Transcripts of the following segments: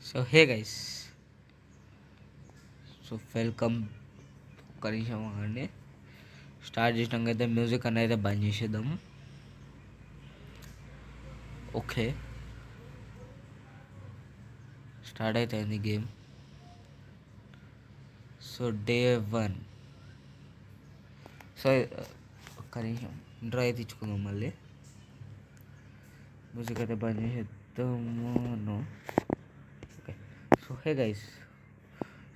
So hey guys, so welcome. ఒక్క నిమిషం అండి, స్టార్ట్ చేసినాక అయితే మ్యూజిక్ అనేది అయితే బంద్ చేసేద్దాం. ఓకే, స్టార్ట్ అవుతుంది గేమ్. So day 1. సో ఒక్క నిమిషం ఇంట్రో అయితే ఇచ్చుకుందాం. మళ్ళీ మ్యూజిక్ అయితే బంద్ చేసేద్దాము. Okay, so hey guys,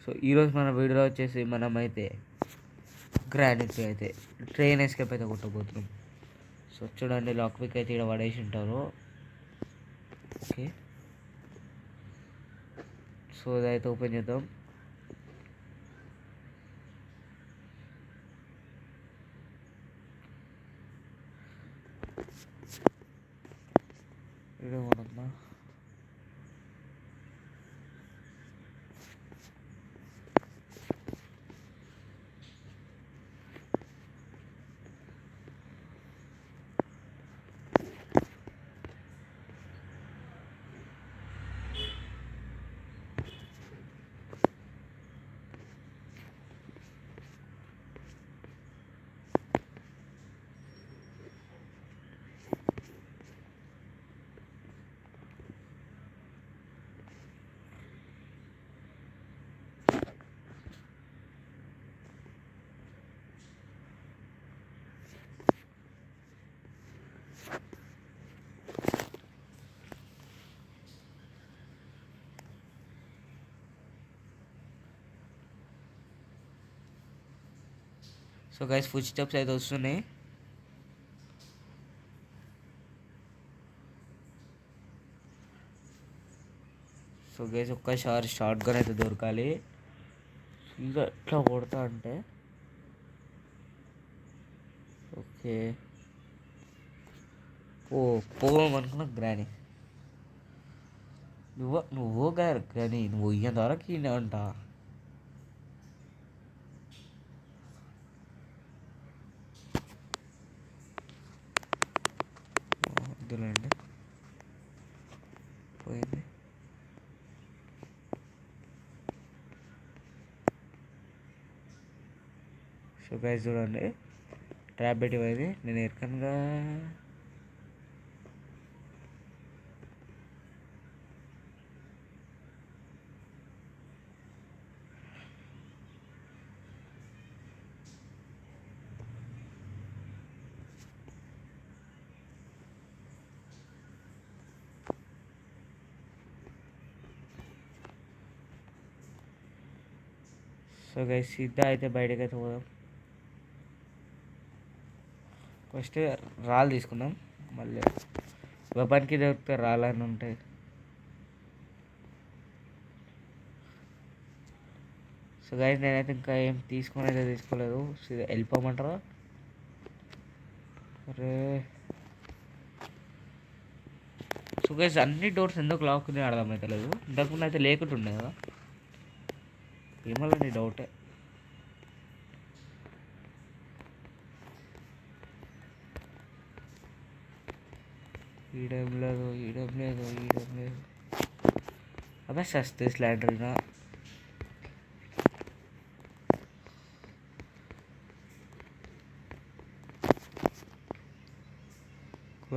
so ఈరోజు మన వీడియోలో వచ్చేసి మనమైతే గ్రానైట్ అయితే ట్రైన్ ఎస్కేప్ అయితే కొట్టబోతున్నాం. సో చూడండి, లాక్ పిక్ అయితే ఇక్కడ పడేసి ఉంటారు. ఓకే, సో ఇదైతే ఓపెన్ చేద్దాం. వీడియో మనమ్మా. సో గైస్, ఫుడ్ స్టెప్స్ అయితే వస్తున్నాయి. సో గైస్, ఒక్కసారి షార్ట్ గన్ అయితే దొరకాలి. ఇంకా ఎట్లా కొడతా అంటే ఓకే, పోమనుకున్నా గ్రాని. నువ్వు గారు గ్రాని, నువ్వు ఇయ్యంత వరకు ఈయన అంట. వద్దులేండి, పోయింది. సో గైస్ చూడండి, ట్రాప్ పెట్టి పోయింది. నేను ఎక్కనగా సో గైస్, సీదా అయితే బయటకు అయితే పోదాం. ఫస్ట్ రాళ్ళు తీసుకుందాం. మళ్ళీ వెపన్కి దొరికితే రాళ్ళని ఉంటాయి. సో గైస్, నేనైతే ఇంకా ఏం తీసుకొని అయితే తీసుకోలేదు. వెళ్ళిపోమంటారా? అరే సో గైస్, అన్ని డోర్స్ ఎందుకు లాక్ ఉంది అర్థమవుతలేదు. ఇంతకుముందు అయితే లేకుంటుండే కదా. ఏమన్నా నీ డౌటే. ఈడేం లేదు. అబ్బా సస్తే స్లాండర్గా.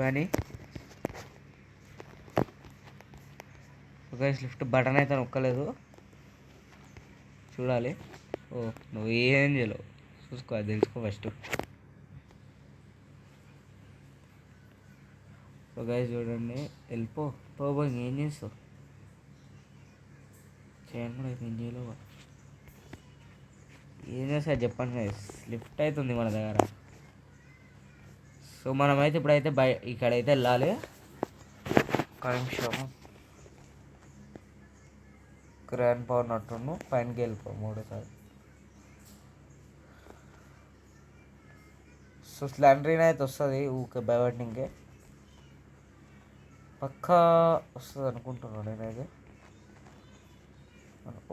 కానీ ఒక లిఫ్ట్ బటన్ అయితే నొక్కలేదు. చూడాలి. ఓ, నువ్వు ఏం చేయలేవు, చూసుకో, అది తెలుసుకో ఫస్ట్. సో గైస్ చూడండి, వెళ్ళిపో. ఏం చేస్తావు? చేయను కూడా అయితే ఏం చేయలేవు. ఏం చేస్తా చెప్పండి గైస్. లిఫ్ట్ అవుతుంది మన దగ్గర. సో మనమైతే ఇప్పుడైతే ఇక్కడైతే వెళ్ళాలి. ఒక్క నిమిషం, గ్రాండ్ పవర్ నట్టును పైనకి వెళ్ళిపో 3 సార్లు. సో స్లాండ్రీన్ అయితే వస్తుంది. ఊకే భయపడినికే పక్కా వస్తుంది అనుకుంటున్నాను నేనైతే.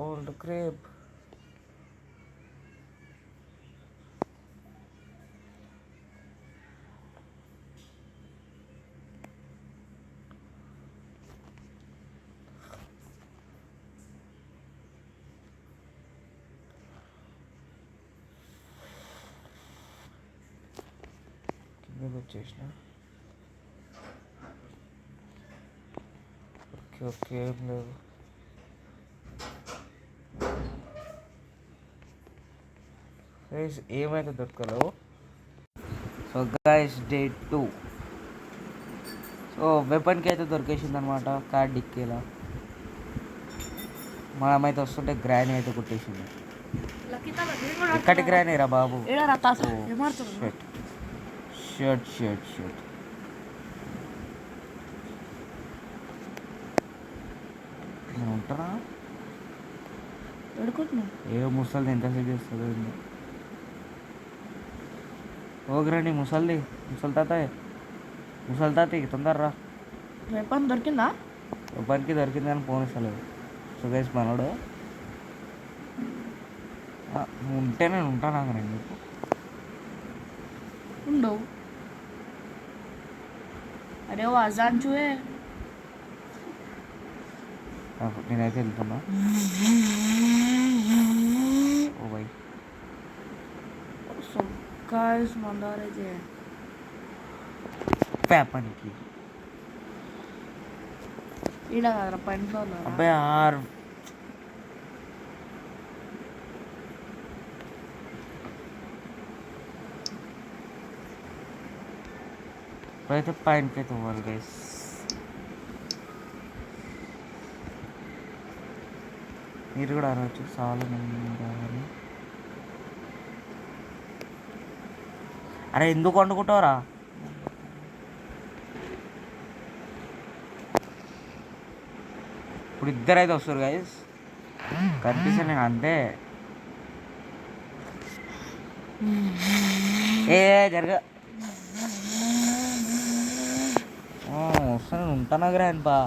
Old creep. కిందకి వచ్చేసిన. ఓకే ఓకే, ఏం లేదు. ఏమైతే దొరకలేవు. So guys day 2. సో వెపన్కి అయితే దొరికేసింది అనమాట కార్ డిక్కీలా. మనమైతే వస్తుంటే గ్రానీ అయితే కొట్టేసింది. ఎక్కడి గ్రానీ రా బాబు? షర్ట్ షర్ట్ షర్ట్ నేను ఉంటానా? ఏ ముసలిది ఎంతసేపు చేస్తుంది? ఓ గ్రానీ ముసలి తాత తొందరరా. వెపన్ దొరికిందా? వెపన్కి దొరికింది కానీ ఫోన్ ఇస్తలేదు. సో గైస్ మనోడు ఉంటే నేను ఉంటాను. నేను చెప్పు ఉండవు. అరే ఓ అజాన్ చూే. నేనైతే వెళ్తున్నా. ఓ భాయ్ గాయ్స్ మందారైతే పేపర్కి ఈడ కదరా పైన ఫ్లోర్లో. అబ్బాయి ఇప్పుడైతే పైనకి అయితే పోవాలి గైస్. మీరు కూడా అనవచ్చు చాలా మంది. అరే ఎందుకు వండుకుంటావురా? ఇప్పుడు ఇద్దరైతే వస్తారు గైస్, కనిపిస్తే నేను అంతే. ఏ జరగ వస్తాను, ఉంటానా గ్రాండ్ పా.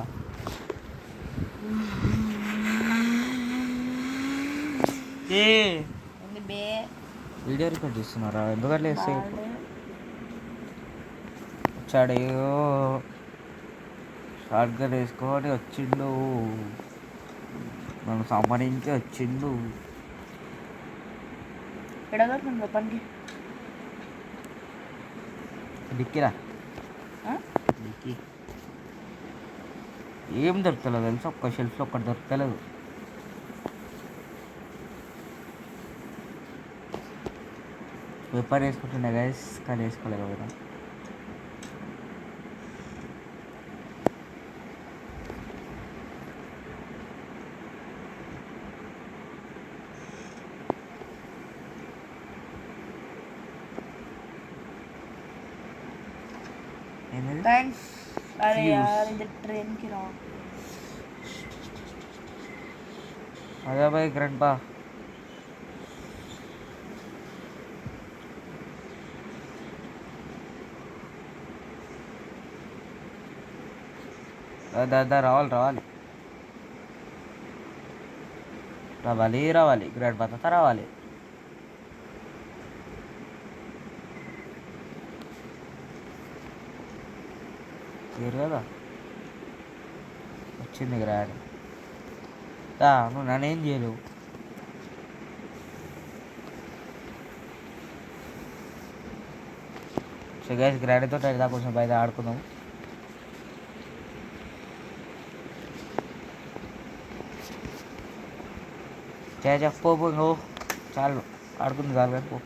వీడియో రికార్డ్ చేస్తున్నారా? ఎందుకంటే వచ్చాడు షార్ట్ గన్ వేసుకొని వచ్చిండు, నన్ను సంపాదించి వచ్చిండు. వెపన్కి డిక్కీరా డిక్కీ ఏం దొరుకుతలేదు తెలుసా? ఒక్క షెల్ఫ్లో ఒక్కటి దొరుకుతలేదు. వెపన్ వేసుకుంటుండే గైస్, కానీ వేసుకోలేదు కదా. థ్యాంక్స్. అరే యార్ ఇది ట్రైన్కి రా. అదే బాయ్ గ్రాండ్ పా. రావాలి గ్రాండ్ పా తాత రావాలి. క్లియర్ కదా వచ్చింది గ్రాండ్. నువ్వు నన్నేం చేయలేవు. సో గైస్ గ్రాండ్తో అయితే కొంచెం బయట ఆడుకుందాం. పో చాలు ఆడుకుంది చాలు కానీ పో.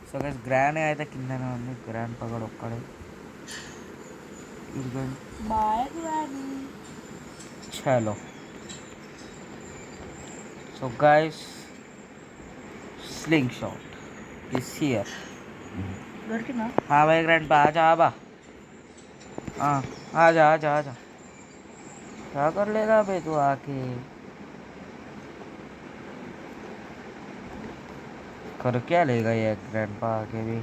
సో గైస్ గ్రాండ్ అయితే కిందనే ఉంది. గ్రాండ్ పగడు ఒక్కడే. చలో so guys sling shot is here. हाँ भाई ग्रैंड पा आजा आबा. हाँ आजा आजा आजा. क्या कर लेगा भाई तू आके? क्या लेगा ये ग्रैंडपा आके भी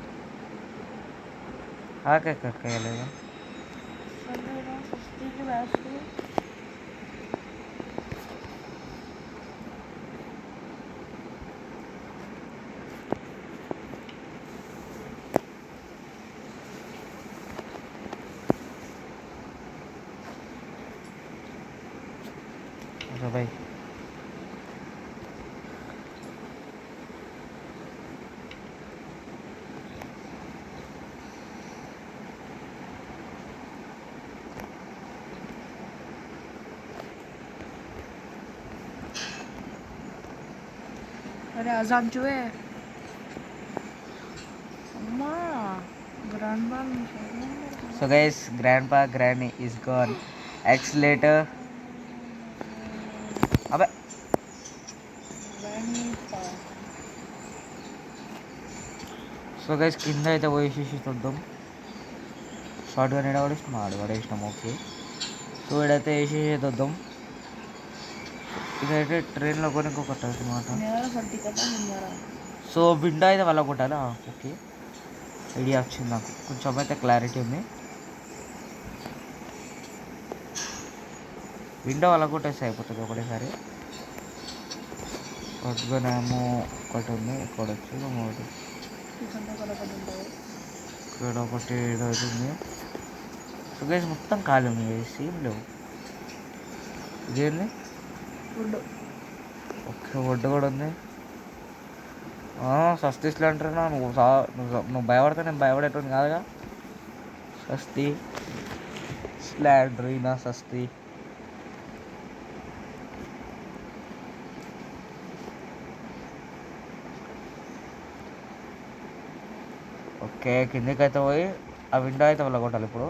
आके कर क्या लेगा सस्ती की वैसे अच्छा भाई अरे अजान चुए अम्मा ग्रैंड बन so guys grandpa granny is gone x later अबे సో గైస్ కింద అయితే పోయేసేసి చూద్దాం షార్ట్గా నీడ పడేసినాం పడేసినాం ఓకే సో ఇడైతే వేసేసి చూద్దాం ఇదైతే ట్రైన్లో కొని ఇంకొకటి అనమాట సో విండో అయితే వాళ్ళ కొట్టాలి ఓకే ఐడియా వచ్చింది నాకు కొంచెం అయితే క్లారిటీ ఉంది విండో వాళ్ళ కొట్టేస్తే అయిపోతుంది ఒకటేసారి షార్ట్గానేమో ఒకటి ఉంది ఇక్కడ వచ్చి ఒకటి ఇక్కడ ఒకటి అవుతుంది సో గైస్ మొత్తం ఖాళీ ఉంది గైస్ ఏం లేవు ఇదేంది ఓకే వడ్డు కూడా ఉంది సస్తీ అంటున్నా నువ్వు భయపడతా నేను భయపడేటోని కాదుగా సస్తీ స్లాండరీ నా సస్తీ ఓకే కిందకి అయితే పోయి ఆ విండో అయితే వాళ్ళ కొట్టాలి ఇప్పుడు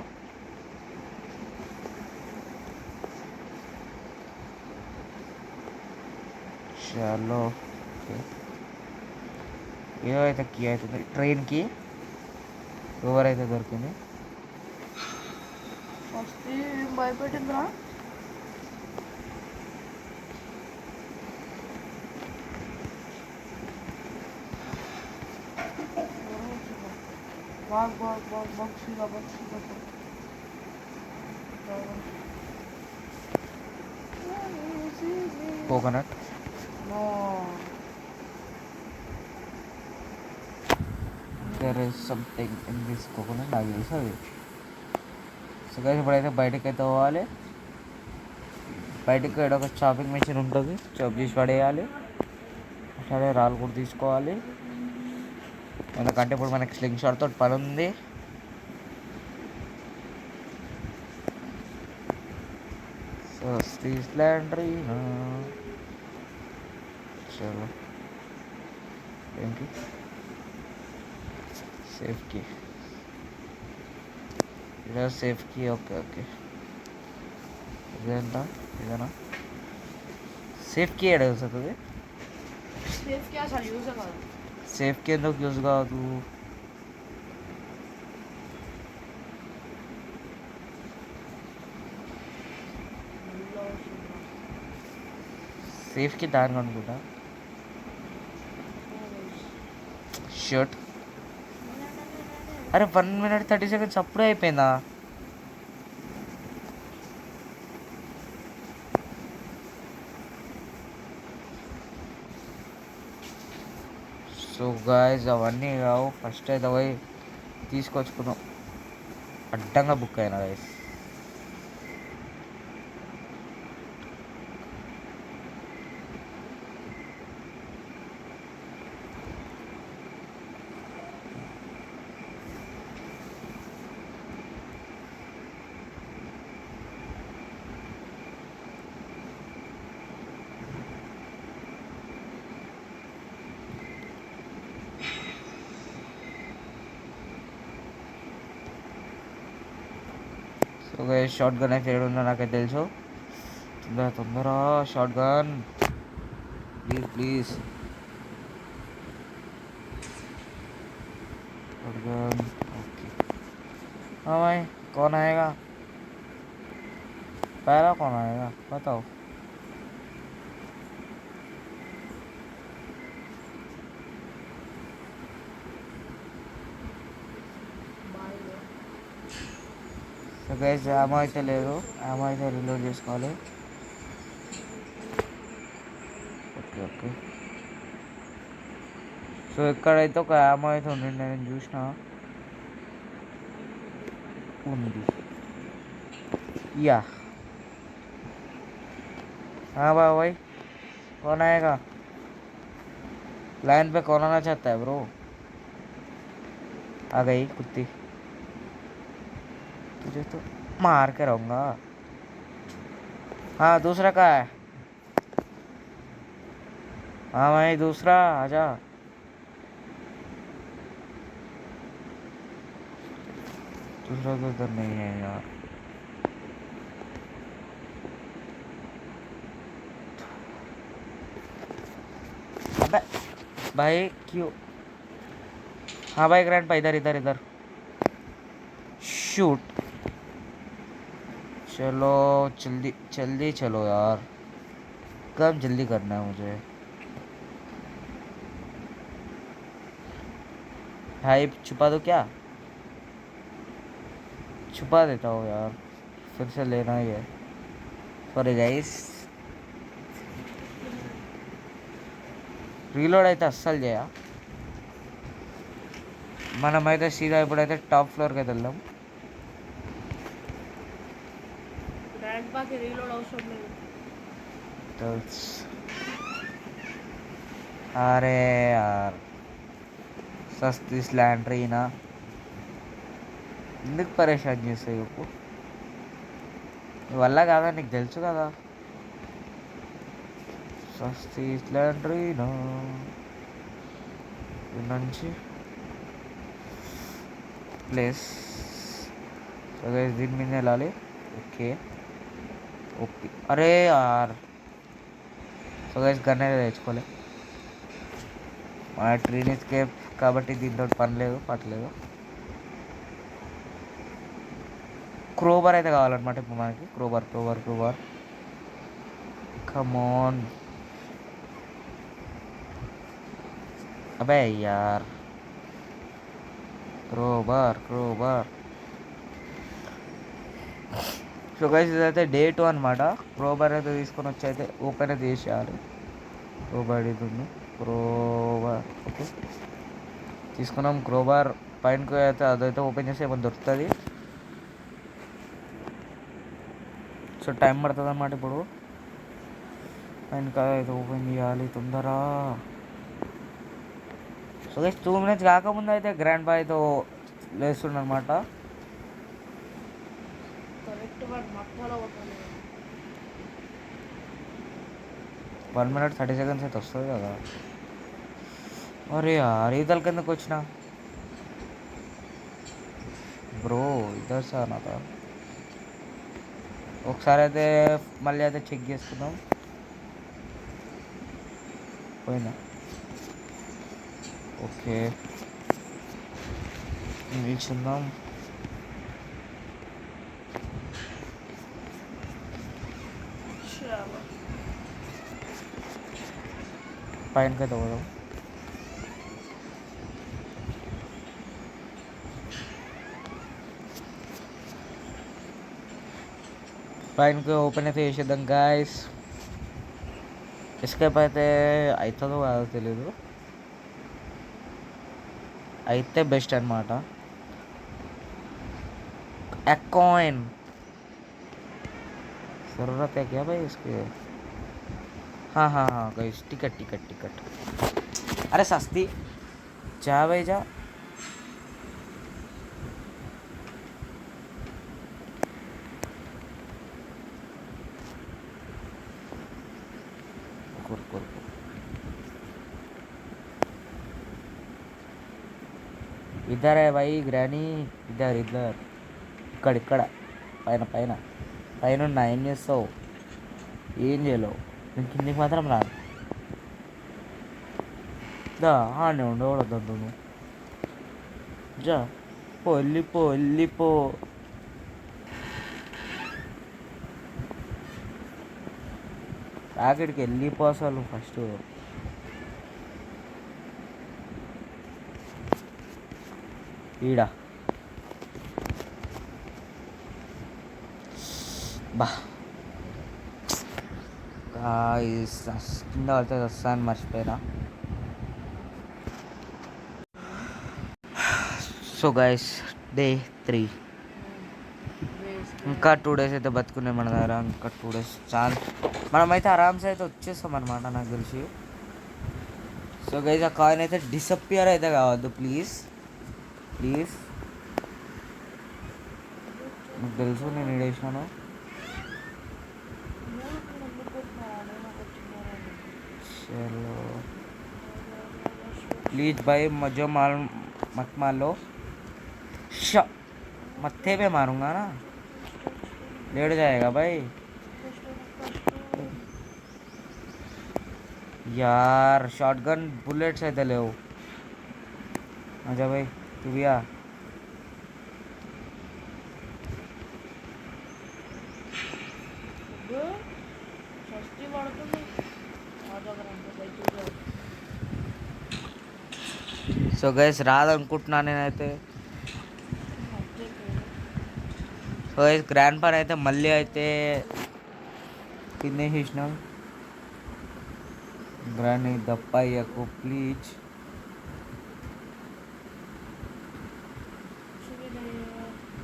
చలో ఓకే ఏదో అయితే కీ అవుతుంది ట్రైన్కి ఎవరైతే దొరికింది భయపెట్టిందిరా coconut there is something in this coconut నాకు తెలుసు అది సో గైస్ ఇప్పుడైతే బయటకు అయితే పోవాలి బయటకు ఇక్కడ ఒక చాపింగ్ మెషిన్ ఉంటుంది చాప్ చేసి పడేయాలి అట్లనే రాళ్ళు కూడా తీసుకోవాలి ఎందుకంటే ఇప్పుడు మనకి స్లింగ్ షాట్ తోటి పని ఉంది సో స్ట్రీట్ లాండ్రీ చలో ఏంటి సేఫ్ కీ ఇలా సేఫ్ కీ ఓకే ఓకే ఇదేంటా ఇదేనా సేఫ్ కీ ఎక్కడ యూస్ అవుతుంది సేఫ్ కీ ఎందుకు యూజ్ కాదు సేఫ్కి దాని అనుకుంటా షర్ట్ అరే 1 minute 30 seconds అప్పుడే అయిపోయిందా సో గాయస్ అవన్నీ కావు ఫస్ట్ అయితే పోయి తీసుకొచ్చుకున్నాం అడ్డంగా బుక్ అయినా గాయస్ ఓకే షార్ట్ గన్ అయితే ఏడుందో నాకైతే తెలుసు తొందర short gun please please shot gun okay हाँ भाई कौन आएगा पहला कौन आएगा बताओ సో గైస్ ఆమో అయితే లేదు, ఆమో అయితే రీలోడ్ చేసుకోవాలి. Okay okay. సో ఇక్కడైతే ఒక ఆమో అయితే ఉండండి, నేను చూసిన ఉంది. या हाँ भाई, कौन आएगा? लाइन पे कौन आना चाहता है ब्रो? आ गई कुत्ती, तुझे तो मार के रहूँगा. हाँ दूसरा कहाँ है? हाँ भाई दूसरा आजा. दूसरा तो उधर नहीं है यार. अबे भाई क्यों? हाँ भाई ग्रैंड इधर इधर इधर. शूट. चलो जल्दी जल्दी चलो यार, कब जल्दी करना है मुझे. भाई छुपा दो क्या? छुपा देता हूँ यार, फिर से लेना ही है. Sorry guys. రీలోడ్ అయితే అస్సలు చేయ. మనమైతే సీదా ఇప్పుడైతే టాప్ ఫ్లోర్కి అయితే వెళ్దాం. అరే యార్ సస్తీ స్లాండ్రీనా, ఎందుకు పరేషాన్ చేస్తాయి చెప్పు, వల్ల కాదా, నీకు తెలుసు కదా. సస్తీ స్లాండ్రీనా నుంచి ప్లేస్. సో గైస్ దీని మీద వెళ్ళాలి. Okay okay. అరే యార్. సో గైస్ గన్ అయితే తెచ్చుకోలే, మన ట్రీన్ ఎస్కేప్ కాబట్టి దీంతో పని లేదు పట్టలేదు. క్రోబార్ అయితే కావాలన్నమాట ఇప్పుడు మనకి. Crowbar crowbar crowbar come on. అబే యార్, క్రోబార్ క్రోబార్. సో గైస్ ఇదైతే డే 2 అనమాట. క్రోబార్ అయితే తీసుకొని వచ్చి అయితే ఓపెన్ అయితే చేసేయాలి. క్రోబార్ ఇది ఉంది, క్రోబార్. ఓకే తీసుకున్నాం క్రోబార్. పైనకి అయితే అదైతే ఓపెన్ చేస్తే ఏమైనా దొరుకుతుంది. సో టైం పడుతుంది అన్నమాట. ఇప్పుడు పైన అయితే ఓపెన్ చేయాలి తొందర. సో గైస్ 2 minutes కాకముందు అయితే గ్రాండ్ బా అయితే లేస్తుండనమాట. 1 minute 30 seconds అయితే వస్తుంది కదా. అరే యార్ ఈతల కిందకు వచ్చిన బ్రో, ఇద్దరు సార్ నాతో. ఒకసారి అయితే మళ్ళీ అయితే చెక్ చేసుకుందాం. పోయిందా? ఓకే నిల్చుందాం. పైనకైతే పోదాం. పైనకి ఓపెన్ అయితే చేసేద్దాం గాయస్. ఎస్కేప్ అయితే అవుతుందో కాదో తెలీదు, అయితే బెస్ట్ అనమాట. कॉइन ज़रूरत है क्या भाई इसके? हाँ हाँ हाँ गाइस, टिकट टिकट टिकट. अरे सस्ती जा भाई जा. इधर है भाई ग्रैनी, इधर इधर ఇక్కడ ఇక్కడ పైన పైన పైన ఉన్నా. ఏం చేస్తావు? ఏం చేయలేవు. నేను కిందికి మాత్రం రాను. దా ఆనే ఉండకూడదు నువ్వు. జా పో, వెళ్ళిపో వెళ్ళిపో. రాకెట్కి వెళ్ళిపో అసలు ఫస్ట్. ఈడ బా గాయ్స్ కింద పడితే వస్తాను మర్చిపోయినా. సో గాయస్ డే 3 ఇంకా 2 days అయితే బతుకున్నాయి మన దగ్గర. ఇంకా 2 days చాలు, మనమైతే ఆరామ్స్ అయితే వచ్చేస్తాం అనమాట నాకు తెలిసి. సో గైస్ ఆ కాయిన్ అయితే డిసప్పియర్ అయితే కావద్దు ప్లీజ్ ప్లీజ్. మీకు తెలుసు నేను వేసాను. చలో प्लीज भाई जो माल मत मार लो. मत्थे पे मारूंगा ना, लेट जाएगा भाई. यार शॉटगन बुलेट्स అయితే లేవు. आजा भाई तू भी आ. సో గైస్ రాదనుకుంటున్నా నేనైతే. సో గైస్ గ్రాండ్ పాన్ అయితే మళ్ళీ అయితే తినేసేసినాం. Grand దప్ప అయ్యకు please.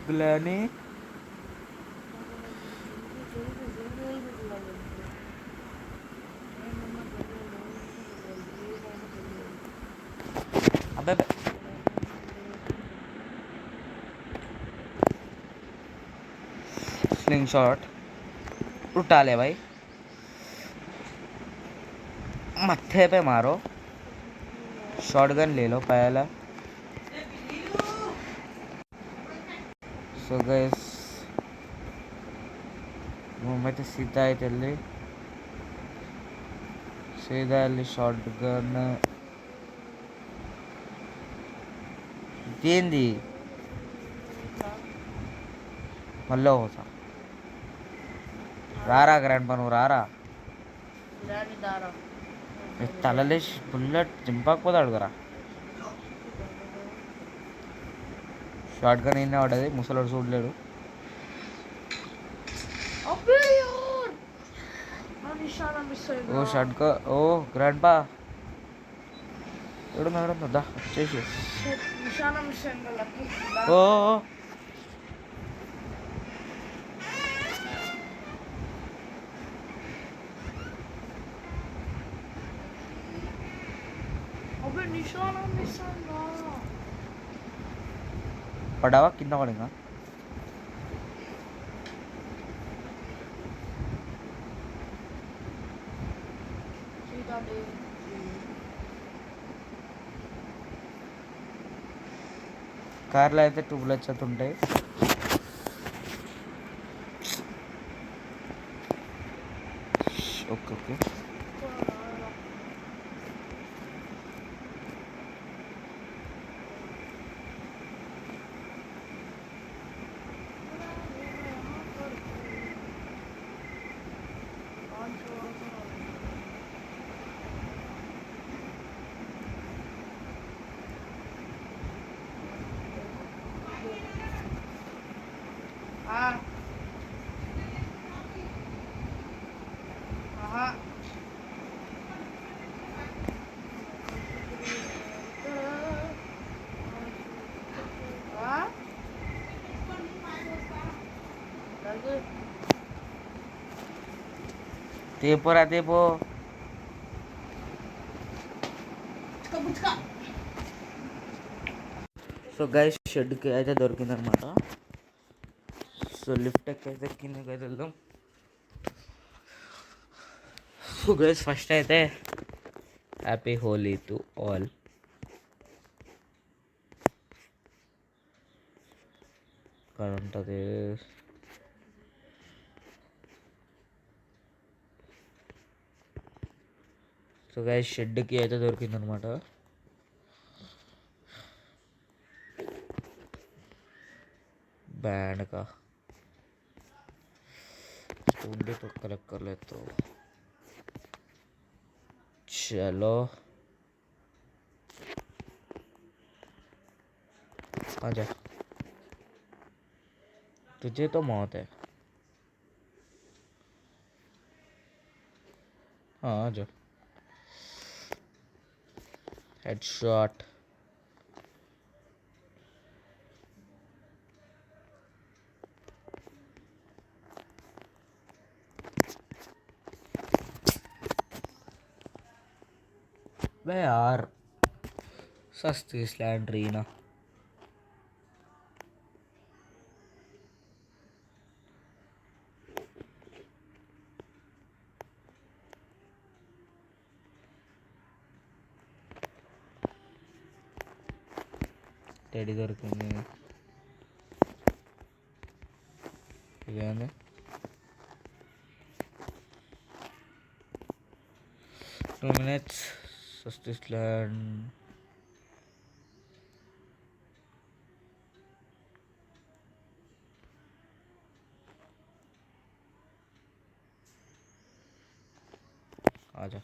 గ్లానీ अबे स्लिंग शॉट उठा ले भाई, मत्थे पे मारो. शॉटगन ले लो पहला. సో గైస్ మేమైతే సీదా అయితే వెళ్ళి షార్ట్ గన్ ఇదేంది మళ్ళీ పోతా. రారా గ్రాండ్ పా నువ్వు రారా. తలలేసి బుల్లెట్ చింపకపోతాడు కదా. షార్ట్ గన్ అయినా పడ్డది, ముసలోడు చూడలేడు. ఓ షార్ట్ గన్, ఓ గ్రాండ్ పా ఎడున్నా దా వచ్చేసి. ఓ పడ్డావా కింద పడిందా. కార్లో అయితే 2 bullets అయితే ఉంటాయి. ఓకే ఓకే తేపోరా తేపో. సో గైస్ షెడ్కి అయితే దొరికిందనమాట. సో లిఫ్ట్ ఎక్కైతే కిందకి అయితే వెళ్దాం. సో గైస్ ఫస్ట్ అయితే హ్యాపీ హోలీ టు ఆల్. ఇక్కడ ఉంటుంది. సో గైస్ షెడ్కి అయితే దొరికిందనమాట. बैंड का स्टूडियो तो कलेक्ट कर ले. तो चलो आजा, तुझे तो मौत है. जो हेड शॉट बे यार सस्ती स्लैंडरी ना టెడీ దొరికింది ఇదేంది 2 minutes Sustis land आजा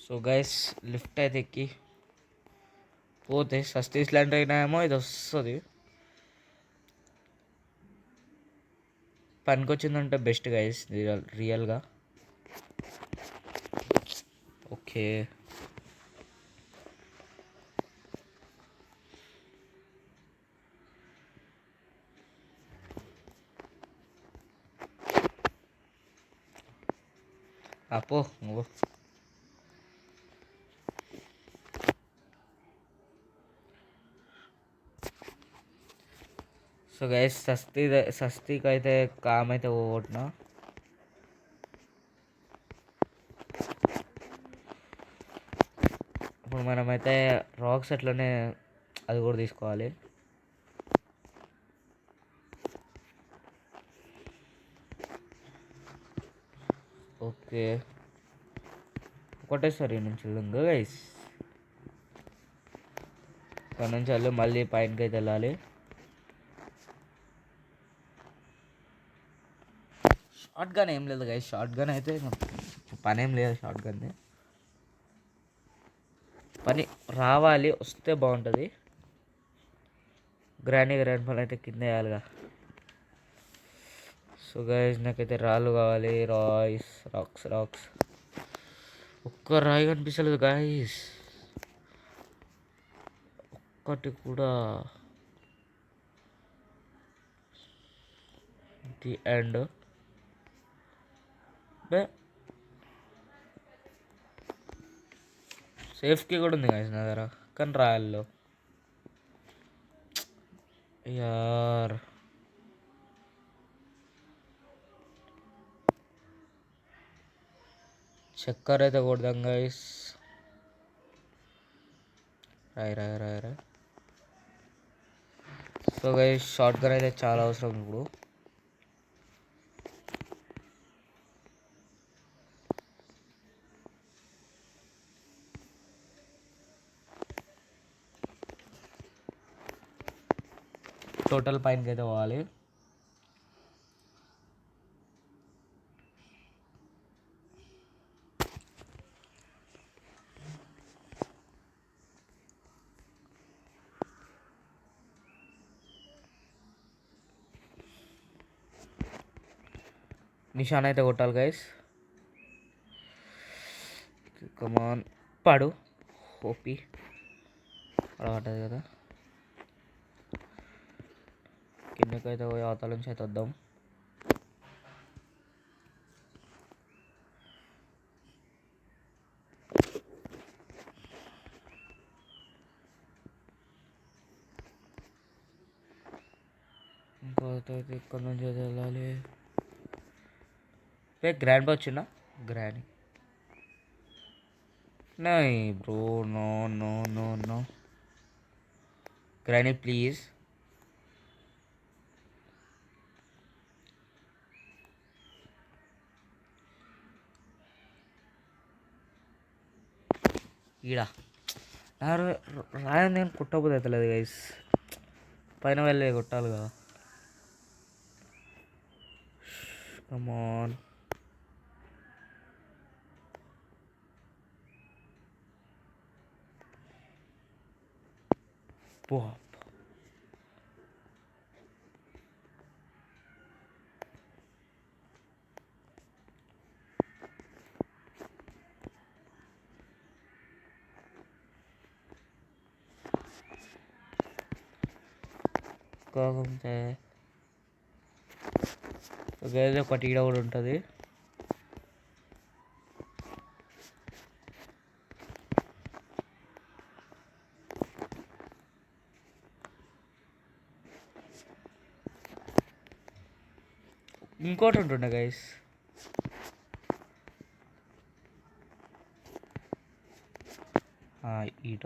సో గైస్ లిఫ్ట్ అయితే ఎక్కి పోతే సస్తీస్ ల్యాండ్ అయినా ఏమో ఇది వస్తుంది పనికొచ్చిందంటే బెస్ట్ గైస్ రియల్గా ఓకే అపో నువ్వు సో గైస్ సస్తీకి అయితే కామ్ అయితే పోగొట్టినా ఇప్పుడు మనమైతే రాక్స్ అట్లనే అది కూడా తీసుకోవాలి ఓకే ఒకటేసారి నుంచి వెళ్ళంగా గైస్ ఇక్కడ నుంచి వెళ్ళి మళ్ళీ పైనకి అయితే వెళ్ళాలి షార్ట్ గన్ ఏం లేదు గైస్ షార్ట్ గన్ అయితే పని ఏం లేదు షార్ట్ గన్ది పని రావాలి వస్తే బాగుంటుంది గ్రాండ్ ఫాల్ అయితే కింద వేయాలిగా సో గైస్ నాకైతే రాళ్ళు కావాలి రాక్స్ ఒక్క రాయి కనిపిస్తలేదు గైస్ ఒక్కటి కూడా ది ఎండ్ బే సేఫ్కి కూడా ఉంది గైస్ నా దగ్గర కానీ రాయల్లో యార్ చక్కర అయితే కొడదాం గైస్ రాయ్ సో గైస్ షార్ట్ గన్ అయితే చాలా అవసరం ఇప్పుడు టోటల్ పైనకి అయితే పోవాలి నిషాన్ అయితే కొట్టాలి గైస్ కమాన్ పడు ఓపి అలా పడ్డది కదా కిందకైతే పోయి అవతల నుంచి అయితే వద్దాం ఇంకోటి ఇక్కడ నుంచి అయితే వెళ్ళాలి గ్రాండ్ బా వచ్చిందా గ్రాండ్ నై బ్రో నో గ్రాండ్ ప్లీజ్ ఈడ రాయని నేను కుట్టబోదు అవుతలేదు గైస్, పైన వెళ్ళి కొట్టాలి కదా. కమాన్. పో. కాకుంటే ఒకటి ఈడ కూడా ఉంటుంది. ఇంకోటి ఉంటుండే గైస్, ఈట.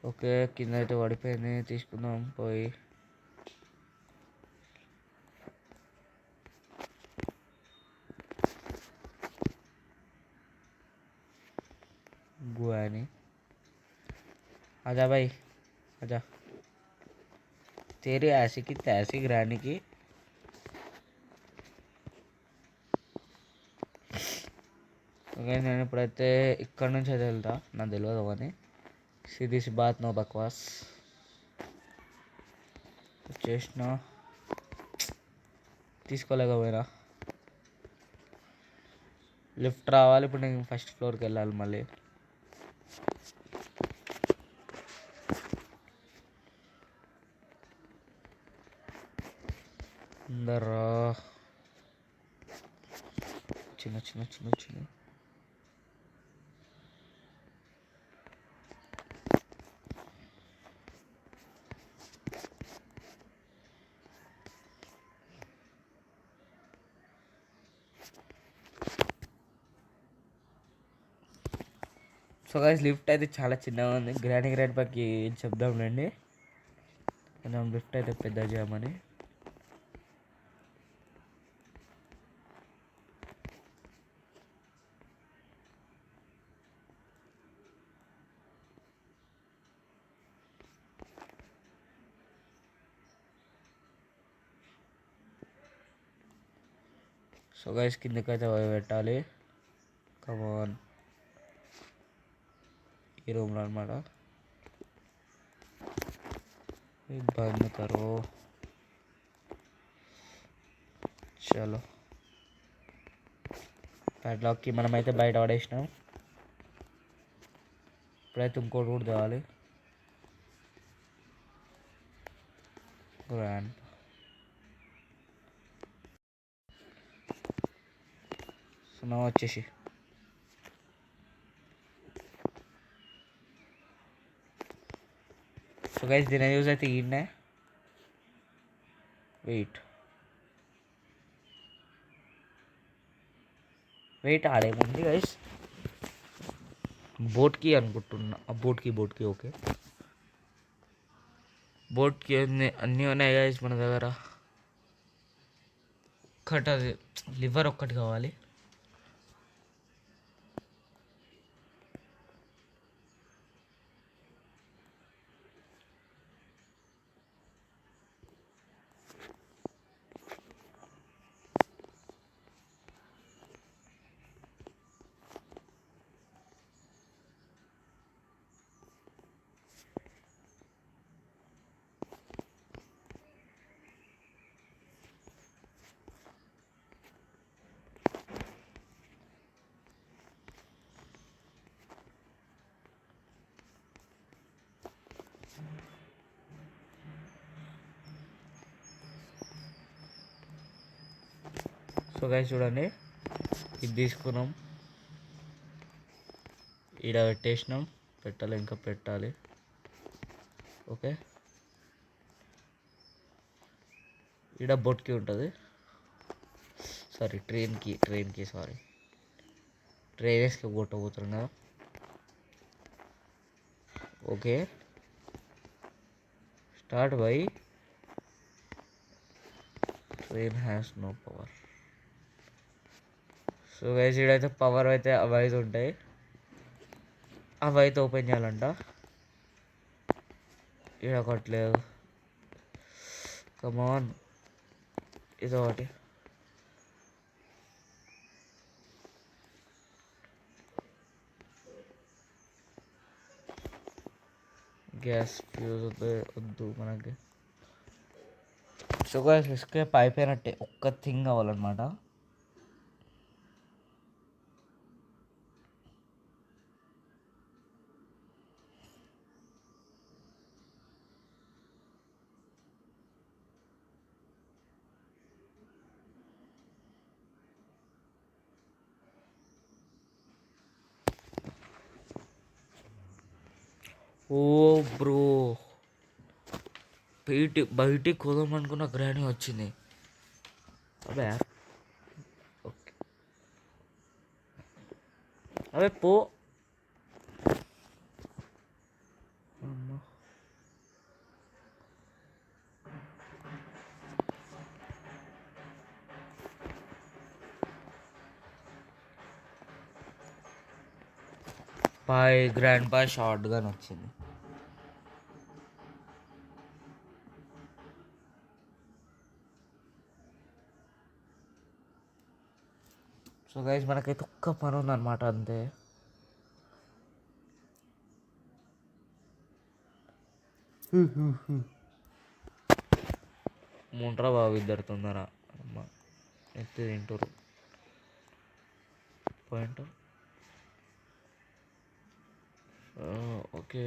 ఓకే, కింద అయితే పడిపోయింది, తీసుకుందాం పోయి. गुआनी आजा भाई आजा, तेरी ऐसी की तैसी ग्रैनी की. నేను ఇప్పుడైతే ఇక్కడ నుంచి అయితే వెళ్తా, నాకు తెలియదు అని. సిరీస్ బాత్ నో బక్వాస్. వచ్చేసిన, తీసుకోలేకపోయినా. లిఫ్ట్ రావాలి, ఇప్పుడు నేను ఫస్ట్ ఫ్లోర్కి వెళ్ళాలి మళ్ళీ. అందరా చిన్న చిన్న చిన్న చిన్న. సో గైస్, లిఫ్ట్ అయితే చాలా చిన్నగా ఉంది. గ్రాండ్ పైకి చెప్దాంలేండి, మనం లిఫ్ట్ అయితే పెద్ద చేయమని. సో గైస్, కిందకైతే పెట్టాలి. కమాన్, ఈ రూమ్లో అనమాట. బంద్ కరో, చలో. ప్యాడ్లాక్కి మనమైతే బయట పడేసినాం. ఇప్పుడైతే ఇంకోటి కూడా తేవాలి. గ్రాండ్ సున్నా వచ్చేసి. సో గైస్, దీని యూజ్ అయితే ఈయనే. వెయిట్ ఆడేముంది గైస్, బోట్కి అనుకుంటున్నా. బోట్కి ఓకే. బోట్కి అన్నీ ఉన్నాయి గైస్ మన దగ్గర. ఒక్కటి అది లివర్ ఒక్కటి కావాలి. సో గైస్ చూడండి, ఇది తీసుకున్నాం, ఈడ పెట్టేసినాం. పెట్టాలి, ఇంకా పెట్టాలి. ఓకే, ఈడ బోట్కి ఉంటుంది. సారీ, ట్రైన్కి సారీ, ట్రైన్ వేసుకు కొట్టబోతున్నాం కదా. Okay, start by train has no power. So guys ఇడైతే పవర్ అయితే అవి అయితే ఉంటాయి, అవి అయితే ఓపెన్ చేయాలంట. ఇక్కడ కొట్టలేదు, కమాన్ ఇదొకటి. గ్యాస్ ఫ్యూజ్ వద్దు మనకి. సో గైస్ ఎస్కేప్ అయిపోయినట్టే, ఒక్క థింగ్ కావాలన్నమాట. ఓ బ్రో, బయటికి కోదాం అనుకున్న గ్రాని వచ్చింది. అబ్బే ఓకే, అదే పో. అమ్మా boy, grand boy short gun వచ్చింది. సో గైస్ మనకైతే ఒక్క పని ఉందన్నమాట, అంతే. ముంట్రా బాబు ఇద్దరు తొందర, అమ్మ ఎత్తి తింటారు పాయింట్. ఓకే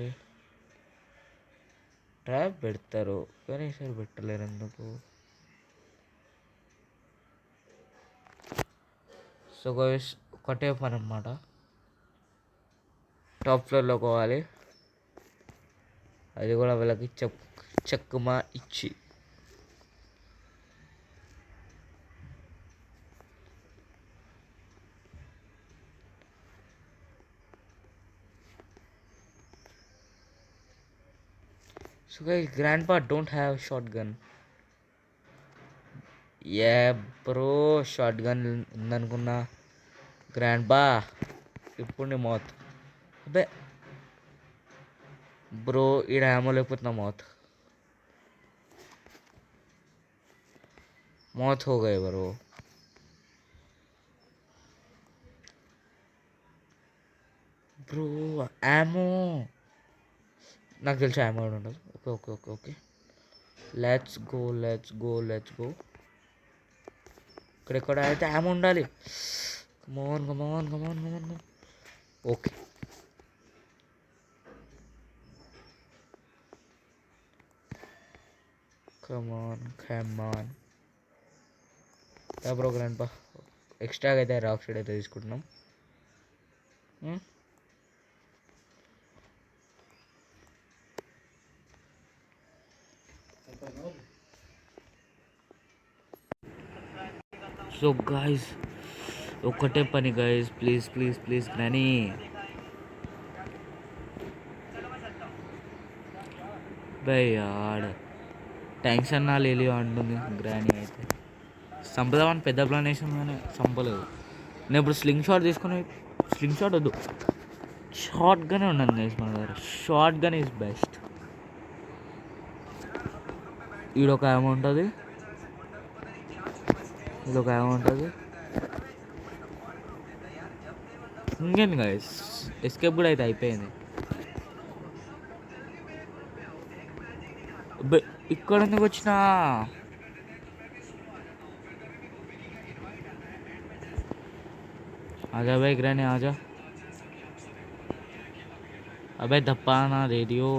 ట్రాప్ పెడతారు కానీ ఈసారి పెట్టలేరు ఎందుకు. సో గైస్ ఒకటే పని అన్నమాట, టాప్ ఫ్లోర్లో పోవాలి, అది కూడా వీళ్ళకి చెక్కుమా ఇచ్చి. So guys, grandpa don't have shotgun. Yeah bro, shotgun ఉందనుకున్నా. గ్రాండ్పా ఇప్పుడు నీ మౌత్. అబ్బే బ్రో, ఈడ ఏమో లేకపోతే నా మౌత్ హో గయే బ్రో. బ్రో యామో నాకు తెలిసి యామో ఉండదు. Okay okay okay okay, let's go let's go let's go. ఇక్కడెక్కడ అయితే యామో ఉండాలి. Come on come on come on come on. Okay come on come on. Bro grandpa ఎక్స్ట్రాగా అయితే రాక్ షీడ్ అయితే తీసుకుంటున్నాం. సో గాయస్ ఒక్కటే పని guys, please please please granny. By ఆడ ట్యాంక్స్ అన్నా లేలి అంటుంది గ్రానీ. అయితే సంపదామని పెద్ద ప్లాన్ వేసాం కానీ చంపలేదు. నేను ఇప్పుడు స్లింగ్ షాట్ తీసుకుని, స్లింగ్ షాట్ వద్దు, షార్ట్ గనే ఉన్నాను గైస్ మన దగ్గర. Shotgun is best. ఈడొక ఏమో ఉంటుంది, ఇదొక ఏమో ఉంటుంది. ఇంకేంది గైస్, ఎస్కేప్ కూడా అయితే అయిపోయింది. ఇక్కడ ఎందుకు వచ్చినా? आजा भाई ग्रैनी आजा. अबे धप्पा ना रेडियो.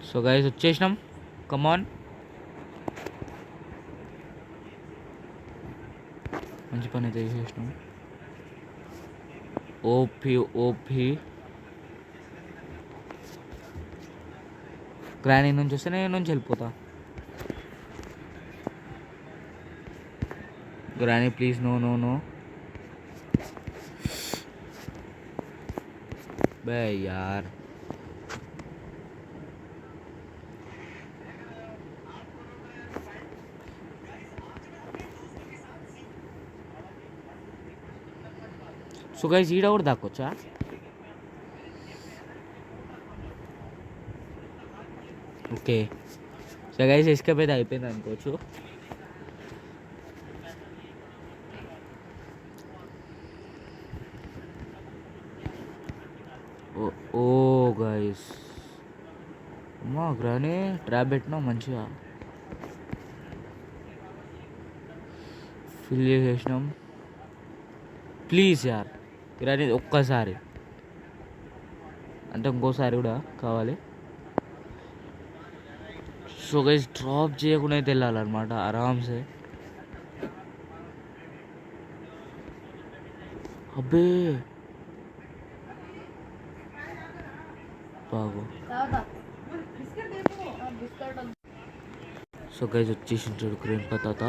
సో గైస్ వచ్చేసినాం, కమాన్. మంచి పని అయితే చేసేసినాం. OP OP. గ్రానీ నుంచి వస్తే నేను నుంచి వెళ్ళిపోతా. Granny please no no no. बे यार సో గైస్ ఈడ కూడా దాక్కొచ్చా? ఓకే. సో గైస్ ఎస్కేప్ అయితే అయిపోయింది అనుకోవచ్చు. ఓ గైస్, అమ్మా గ్రానీ ట్రాప్ పెట్టినా మంచిగా ఫిల్ చేసేసినాం. ప్లీజ్ యార్ గ్రానీ ఒక్కసారి, అంటే ఇంకోసారి కూడా కావాలి. సో గైస్ డ్రాప్ చేయకుండా అయితే వెళ్ళాలన్నమాట ఆరామ్సే. అబ్బే బాగు. సో గైస్ వచ్చేసి చూడు గ్రీన్ పతాత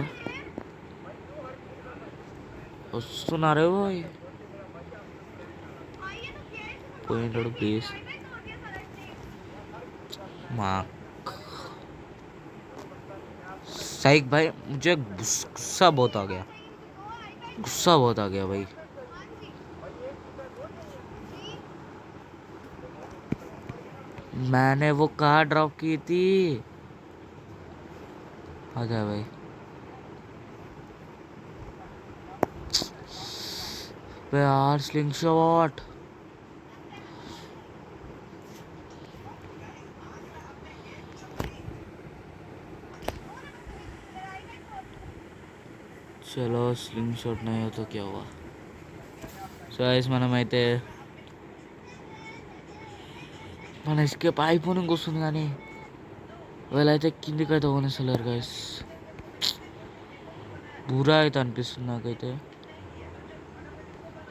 వస్తున్నారే పోయి పోయింటాడు ప్లీజ్. మా साइक भाई मुझे गुस्सा बहुत आ गया, गुस्सा बहुत आ गया भाई. मैंने वो कार ड्रॉप की थी. आ गया भाई. यार स्लिंग शॉट. చలో స్లింగ్ షాట్ नहीं हो तो क्या हुआ. సో గైస్ మనమైతే మన ఎస్కేప్ అయిపోయినాక వస్తుంది, కానీ వీళ్ళైతే కిందికి అయితే పోనిస్తలేరు గైస్. బురా అయితే అనిపిస్తుంది నాకైతే.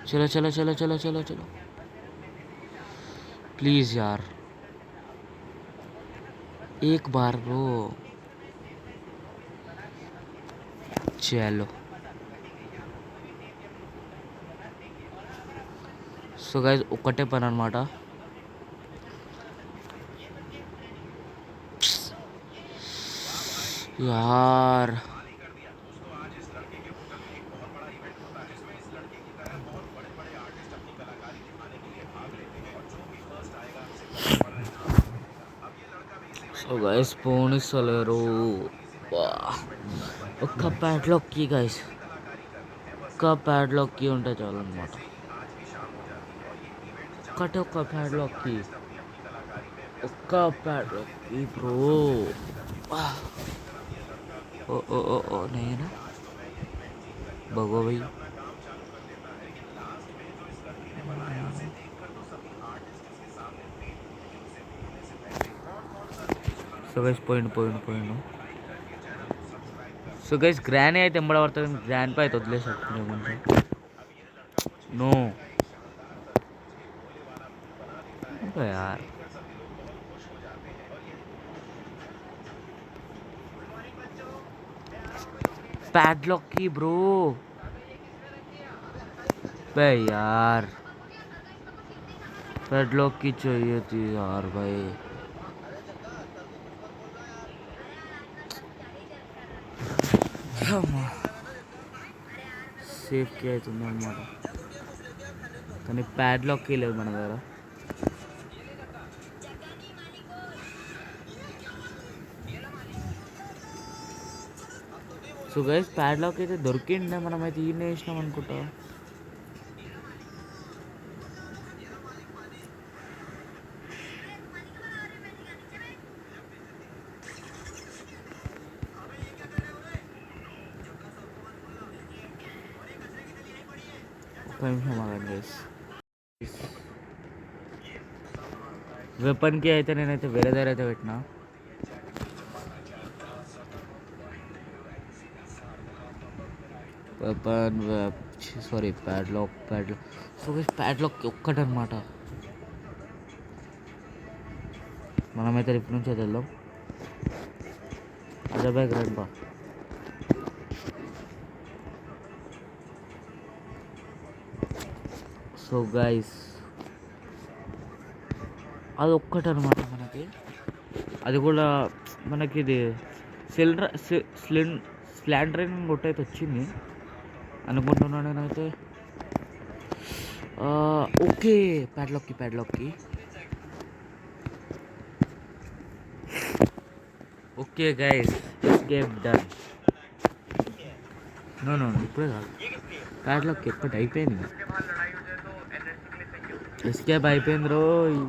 చలో చలో చలో చలో చలో చలో ప్లీజ్ యార్ एक बार ब्रो. చలో సో గైస్ ఒక్కటే పని అనమాట. యార్ సో గైస్ పోనిస్తలేరు. ఒక్క ప్యాడ్లాక్ కీ గైస్, ఒక్క ప్యాడ్లాక్ కీ ఉంటే చాలు అనమాట. ఒక్క ప్యాడ్లాక్ కీ, ఒక్క ప్యాడ్లాక్ కీ బ్రో. ఓ ఓ ఓ ఓ నేను భగో భయ్. సో గైస్ పోయిండు. సో గైస్ గ్రానీ అయితే ఎంబడ పడుతుంది, గ్రాండ్ పై అయితే వదిలేసాడు కొంచెం. నో यार पैडलॉक की ब्रो बे यार, पैडलॉक की चाहिए थी यार भाई. సేఫ్ కి అవుతుంది అన్నమాట, కానీ ప్యాడ్లాక్ కి లేదు మన దగ్గర. సో గైస్ ప్యాడ్లాక్ అయితే దొరికిండే, మనమైతే ఈయన వేసినాం అనుకుంటా. ఒక్క నిమిషం ఆగండి గైస్. వెపన్కి అయితే నేనైతే వేరే దగ్గర అయితే పెట్టినా. Weapon sorry padlock. So padlock ఒక్కటనమాట. మనమైతే ఇప్పటి నుంచి అయితే వెళ్దాం. అదే బ్యాగ్ రండి బా. సో గైస్ అది ఒక్కటనమాట మనకి. అది కూడా మనకి ఇది స్లాండరింగ్ కొట్టయితే వచ్చింది అనుకుంటున్నాను నేనైతే. ఓకే, ప్యాడ్లాక్కి. Okay guys, escape done. No ఇప్పుడే కాదు, ప్యాడ్లాక్ ఎప్పటి అయిపోయింది. ఎస్కేప్ అయిపోయింది రోయ్.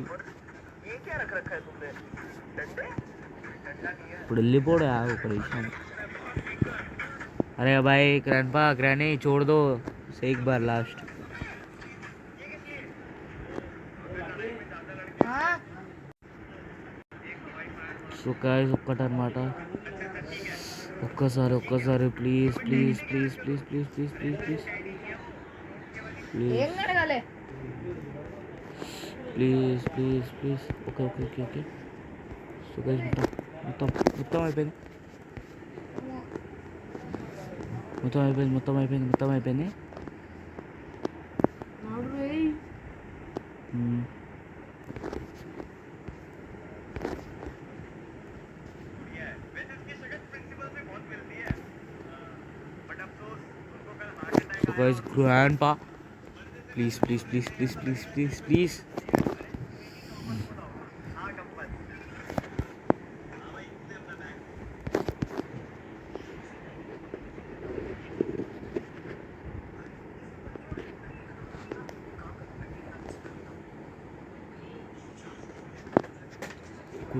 ఇప్పుడు వెళ్ళిపోడు ఒక విషయం. अरे भाई ग्रैंडपा ग्रैनी छोड़ दो से एक बार लास्ट. సో గాయ్స్ ఒక్కటన్నమాట, ఒక్కసారి please please please please please please please please please please please okay okay okay okay. So guys మొత్తం అయిపోయింది, మొత్తం అయిపోయింది. So guys, grandpa, please.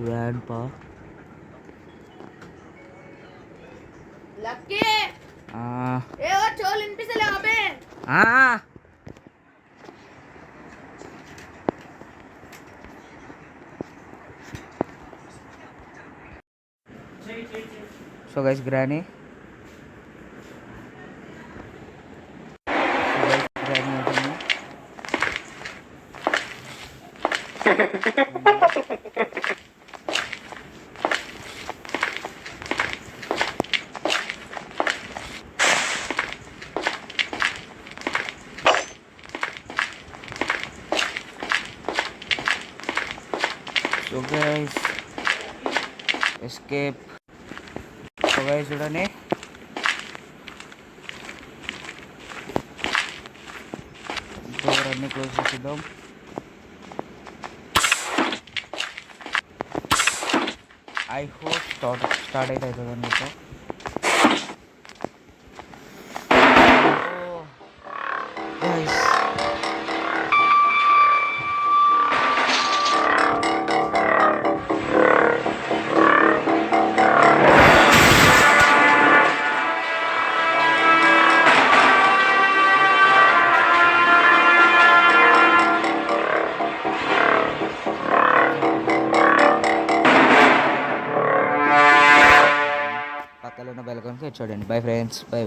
Grandpa. Lucky Ah. ఏవో చోలు వినిపిస్తలే అబే. Ah. So guys, Granny. So guys, escape. So guys, చూడండి, door అన్ని close చేద్దాం. I hope start అయితే అవుతుంది అన్నమాట. పక్కన ఉన్న బెల్ ఐకాన్ చూడండి. Bye friends, by.